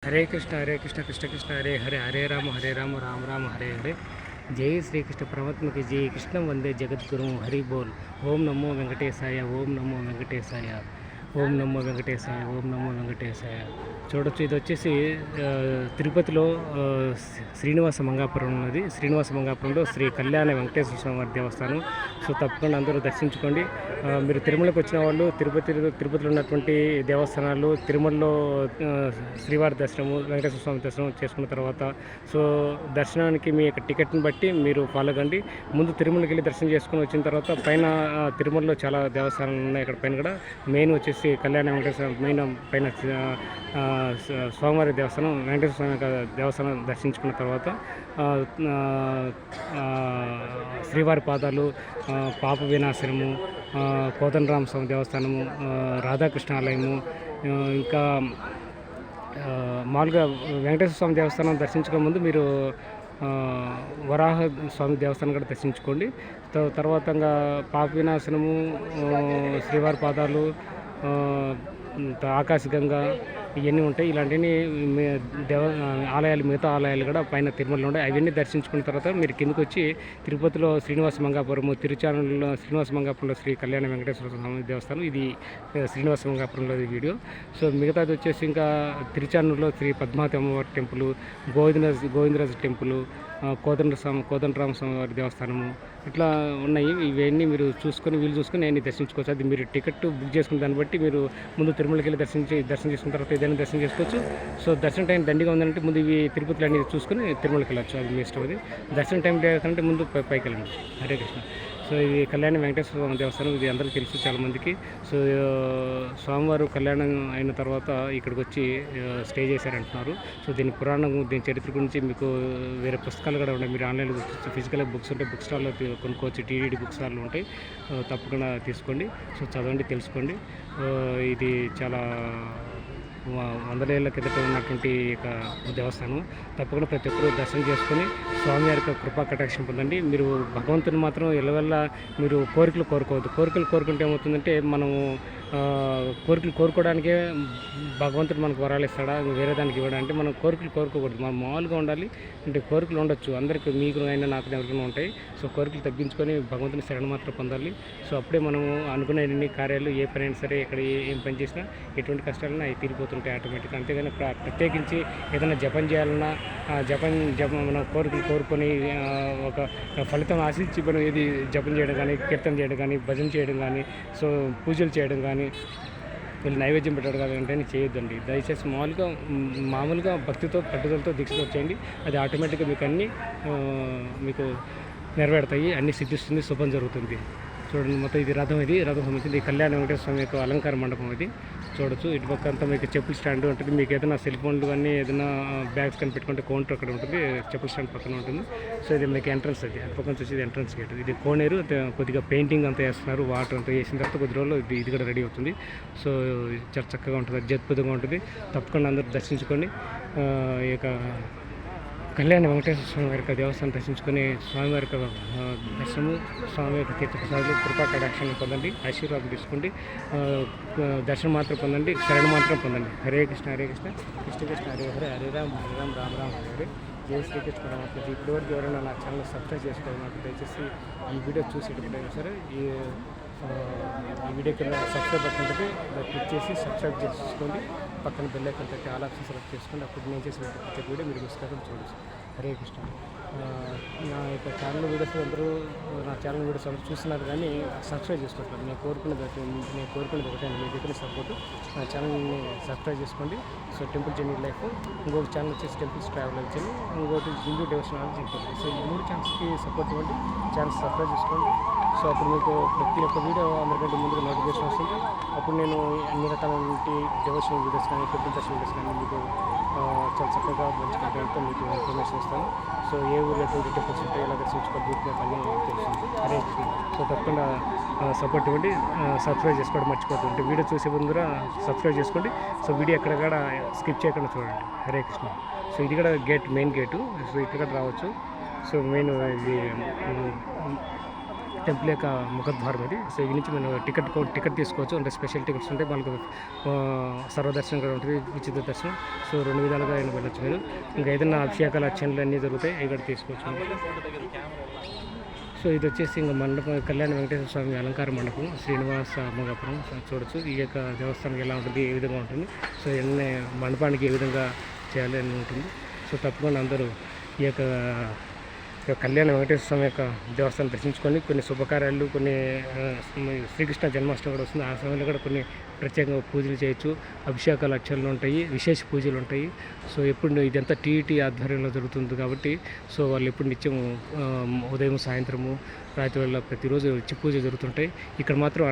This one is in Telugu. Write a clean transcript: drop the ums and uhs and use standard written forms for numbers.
హరే కృష్ణ కృష్ణ కృష్ణ హరే హరే హరే రామ రామ రామ హరే హరే. జై శ్రీకృష్ణ పరమాత్మకి జై. కృష్ణం వందే జగద్గురు హరి బోల్. ఓం నమో వెంకటేశాయ, ఓం నమో వెంకటేశాయ, ఓం నమో వెంకటేశాయ, ఓం నమో వెంకటేశాయ. చూడొచ్చు, ఇది వచ్చేసి తిరుపతిలో శ్రీనివాస మంగాపురం ఉన్నది. శ్రీనివాస మంగాపురంలో శ్రీ కళ్యాణ వెంకటేశ్వర స్వామి వారి దేవస్థానం. సో తప్పకుండా అందరూ దర్శించుకోండి. మీరు తిరుమలకు వచ్చిన వాళ్ళు తిరుపతిలో ఉన్నటువంటి దేవస్థానాలు, తిరుమలలో శ్రీవారి దర్శనము, వెంకటేశ్వర స్వామి దర్శనం చేసుకున్న తర్వాత సో దర్శనానికి మీ యొక్క టికెట్ని బట్టి మీరు ఫాలో కండి. ముందు తిరుమలకి వెళ్ళి దర్శనం చేసుకుని వచ్చిన తర్వాత పైన తిరుమలలో చాలా దేవస్థానాలు ఉన్నాయి. ఇక్కడ పైన కూడా మెయిన్ వచ్చేసి కళ్యాణ వెంకటేశ్వర మెయిన్ పైన స్వామివారి దేవస్థానం, వెంకటేశ్వర స్వామి దేవస్థానం దర్శించుకున్న తర్వాత శ్రీవారి పాదాలు, పాప వినాశనము, కోదండరామ స్వామి దేవస్థానము, రాధాకృష్ణ ఆలయము, ఇంకా మామూలుగా వెంకటేశ్వర స్వామి దేవస్థానం దర్శించక ముందు మీరు వరాహ స్వామి దేవస్థానం కూడా దర్శించుకోండి. తర్వాత పాప వినాశనము, శ్రీవారి పాదాలు, ఆకాశగంగా ఇవన్నీ ఉంటాయి. ఇలాంటివన్నీ ఆలయాలు, మిగతా ఆలయాలు కూడా పైన తిరుమలలో ఉంటాయి. అవన్నీ దర్శించుకున్న తర్వాత మీరు కిందకు వచ్చి తిరుపతిలో శ్రీనివాస మంగాపురము, తిరుచానూరులో శ్రీనివాస మంగాపురంలో శ్రీ కళ్యాణ వెంకటేశ్వర స్వామి దేవస్థానం. ఇది శ్రీనివాస మంగాపురంలో వీడియో. సో మిగతాది వచ్చేసి ఇంకా తిరుచానూరులో శ్రీ పద్మావతి అమ్మవారి టెంపుల్, గోవిందరాజు టెంపుల్, కోదండరామ స్వామి వారి దేవస్థానము, ఇట్లా ఉన్నాయి. ఇవన్నీ మీరు వీలు చూసుకొని అన్ని దర్శించుకోవచ్చు. అది మీరు టికెట్ బుక్ చేసుకున్న దాన్ని బట్టి మీరు ముందు తిరుమలకి వెళ్ళి దర్శనం చేసుకున్న తర్వాత ఏదైనా దర్శనం చేసుకోవచ్చు. సో దర్శనం టైం దండిగా ఉందంటే ముందు ఇవి తిరుపతిలో అన్ని చూసుకొని తిరుమలకి వెళ్ళచ్చు. అది మీ ఇష్టం. అది దర్శనం టైం లేదంటే ముందు పైకి వెళ్ళండి. హరే కృష్ణ. సో ఇది కళ్యాణ వెంకటేశ్వర స్వామి దేవస్థానం. ఇది అందరికీ తెలుసు చాలామందికి. సో స్వామివారు కళ్యాణం అయిన తర్వాత ఇక్కడికి వచ్చి స్టే చేశారంటున్నారు. సో దీని పురాణం, దీని చరిత్ర గురించి మీకు వేరే పుస్తకాలు కూడా ఉన్నాయి. మీరు ఆన్లైన్లో ఫిజికల్గా బుక్స్ ఉంటాయి, బుక్ స్టాల్లో కొనుక్కోవచ్చు. టీడీడీ బుక్ స్టాల్లో ఉంటాయి. తప్పకుండా తీసుకోండి. సో చదవండి, తెలుసుకోండి. ఇది చాలా వందల ఏళ్ళ కిందట ఉన్నటువంటి దేవస్థానం. తప్పకుండా ప్రతి ఒక్కరూ దర్శనం చేసుకొని స్వామివారి యొక్క కృపా కటాక్షం పొందండి. మీరు భగవంతుని మాత్రం ఎల్లవెల్ల మీరు కోరికలు కోరుకోవద్దు. కోరికలు కోరుకుంటే ఏమవుతుందంటే మనము కోరికలు కోరుకోవడానికే భగవంతుడు మనకు వరాలు ఇస్తాడా, వేరే దానికి ఇవ్వడా అంటే మనం కోరికలు కోరుకోకూడదు. మనం మామూలుగా ఉండాలి. అంటే కోరికలు ఉండొచ్చు, అందరికీ మీకు అయినా నాకు ఎవరికైనా ఉంటాయి. సో కోరికలు తగ్గించుకొని భగవంతుని శరణ మాత్రం పొందాలి. సో అప్పుడే మనము అనుకునే ఎన్ని కార్యాలు, ఏ పని అయినా సరే, ఎక్కడ ఏం పని చేసినా ఎటువంటి కష్టాలన్నా అవి తీరిపోతుంటాయి ఆటోమేటిక్గా. అంతేగాని ప్రత్యేకించి ఏదైనా జపం చేయాలన్నా జపం మనం కోరికలు కోరుకొని ఒక ఫలితం ఆశించి మనం ఏది జపం చేయడం కానీ, కీర్తన చేయడం కానీ, భజన చేయడం కానీ, సో పూజలు చేయడం కానీ, వీళ్ళు నైవేద్యం పెట్టడం కానీ అంటే చేయొద్దండి. దయచేసి మామూలుగా భక్తితో, పట్టుదలతో దీక్షతో వచ్చేయండి. అది ఆటోమేటిక్గా మీకు అన్నీ మీకు నెరవేరుతాయి, అన్నీ సిద్ధిస్తుంది, శుభం జరుగుతుంది. చూడండి, మొత్తం ఇది రథం సంబంధించింది. కళ్యాణ వెంకటేశ్వర స్వామి యొక్క అలంకార మండపం ఇది. చూడొచ్చు, ఇటు పక్క అంతా మీకు చెప్పుల స్టాండ్ ఉంటుంది. మీకు ఏదైనా సెల్ ఫోన్లు కానీ ఏదైనా బ్యాగ్స్ కానీ పెట్టుకుంటే కౌంటర్ అక్కడ ఉంటుంది, చెప్పుల స్టాండ్ పక్కన ఉంటుంది. సో ఇది మీకు ఎంట్రన్స్. అది అటు పక్కన చూసి ఎంట్రన్స్ గేట్. ఇది కోనేరు. కొద్దిగా పెయింటింగ్ అంతా వేస్తున్నారు. వాటర్ అంతా వేసిన తర్వాత కొద్ది రోజుల్లో ఇది కూడా రెడీ అవుతుంది. సో చాలా చక్కగా ఉంటుంది, అద్భుతంగా ఉంటుంది. తప్పకుండా అందరూ దర్శించుకోండి. ఈ యొక్క కళ్యాణ వెంకటేశ్వర స్వామి వారి యొక్క దేవస్థానం దర్శించుకొని స్వామివారి యొక్క దర్శనము, స్వామి యొక్క తీర్థప్రసాదాలు, కృపా కటాక్షాన్ని పొందండి, ఆశీర్వాదం తీసుకోండి. దర్శనం మాత్రం పొందండి, శరణ మాత్రం పొందండి. హరే కృష్ణ కృష్ణ కృష్ణ హరే హరే, హరే రామ రామ రామ హరే. జై శ్రీకృష్ణ పరమాత్మ. ఇప్పటివరకు ఎవరైనా నా ఛానల్ సబ్స్క్రైబ్ చేసుకోవాలి. దయచేసి ఈ వీడియో చూసేటప్పుడైనా సరే ఈ వీడియో కింద సబ్స్క్రైబ్ బటన్ ఉంటుంది, దాన్ని క్లిక్ చేసి సబ్స్క్రైబ్ చేసుకోండి. పక్కన బెల్ ఐకాన్ పెట్టి ఆల్ ఆప్షన్ సెలెక్ట్ చేసుకోండి. అప్పుడు నేను చేసిన ప్రతి వీడియో మీరు మిస్ కాకుండా చూడవచ్చు. హరే కృష్ణ. నా యొక్క ఛానల్ వీడియోస్ అందరూ చూస్తున్నారు కానీ సబ్స్క్రైబ్ చేసుకోవట్లేదు. నేను కోరుకునేది ఒకటే, మీ దగ్గర సపోర్టు. నా ఛానల్ని సబ్స్క్రైబ్ చేసుకోండి. సో టెంపుల్ జర్నీ లైఫ్, ఇంకొక ఛానల్ వచ్చేసి టెంపుల్స్ ట్రావెల్ వచ్చి, ఇంకోటి హిందూ డివోషనల్ చెప్పండి. సో ఈ 3 ఛానల్స్కి సపోర్ట్ ఇవ్వండి, ఛానల్ సబ్స్క్రైబ్ చేసుకోండి. సో అప్పుడు మీకు ప్రతి ఒక్క వీడియో అందరికంటే ముందుగా నోటిఫికేషన్ వస్తుంది. అప్పుడు నేను అన్ని రకాలైన డివోషనల్ వీడియోస్ కానీ, టెంపుల్ దర్శన వీడియోస్ కానీ మీకు చాలా చక్కగా మంచి కంటెంట్తో మీకు ఇన్ఫర్మేషన్ ఇస్తాను. సో ఏ ఊళ్ళో ఎటువంటి టెంపుల్స్ ఉంటాయి, ఎలా దర్శించుకోవాలి, రూట్ మ్యాప్ అన్నీ తెలుస్తుంది. హరే కృష్ణ. సో తప్పకుండా సపోర్ట్ ఇవ్వండి, సబ్స్క్రైబ్ చేసుకోవడం మర్చిపోతుంది. అంటే వీడియో చూసే ముందర సబ్స్క్రైబ్ చేసుకోండి. సో వీడియో ఎక్కడ స్కిప్ చేయకుండా చూడండి. హరే కృష్ణ. సో ఇది కూడా మెయిన్ గేటు. సో ఇక్కడ రావచ్చు. సో మెయిన్ ఇది టెంపుల్ యొక్క ముఖద్వారం ఇది. సో ఈ నుంచి మనం టికెట్ తీసుకోవచ్చు. అంటే స్పెషల్ టికెట్స్ ఉంటాయి, మనకు సర్వదర్శనం కూడా ఉంటుంది, ఉచిత దర్శనం. సో 2 విధాలుగా అయినా వెళ్ళొచ్చు మీరు. ఇంకా ఏదైనా అభిషేకాలు అర్చనలు అన్నీ జరుగుతాయి, ఇక్కడ తీసుకోవచ్చు. సో ఇది వచ్చేసి ఇంకా మండపం, కళ్యాణ వెంకటేశ్వర స్వామి అలంకార మండపం, శ్రీనివాస మంగాపురం. చూడొచ్చు ఈ యొక్క దేవస్థానం ఎలా ఉంటుంది, ఏ విధంగా ఉంటుంది. సో ఎన్ని మండపానికి ఏ విధంగా చేయాలి అని ఉంటుంది. సో తప్పకుండా అందరూ ఈ యొక్క కళ్యాణ వెంకటేశ్వర స్వామి యొక్క దేవస్థానం దర్శించుకొని కొన్ని శుభకార్యాలు, కొన్ని శ్రీకృష్ణ జన్మాష్టమి కూడా వస్తుంది, ఆ సమయంలో కూడా కొన్ని ప్రత్యేకంగా పూజలు చేయొచ్చు, అభిషేకాలు అర్చనలు ఉంటాయి, విశేష పూజలు ఉంటాయి. సో ఎప్పుడు ఇదంతా టీఈటీ ఆధ్వర్యంలో జరుగుతుంది కాబట్టి సో వాళ్ళు ఎప్పుడు నిత్యం ఉదయం సాయంత్రము రాత్రి వేళ ప్రతిరోజు నిత్య పూజ జరుగుతుంటాయి. ఇక్కడ మాత్రం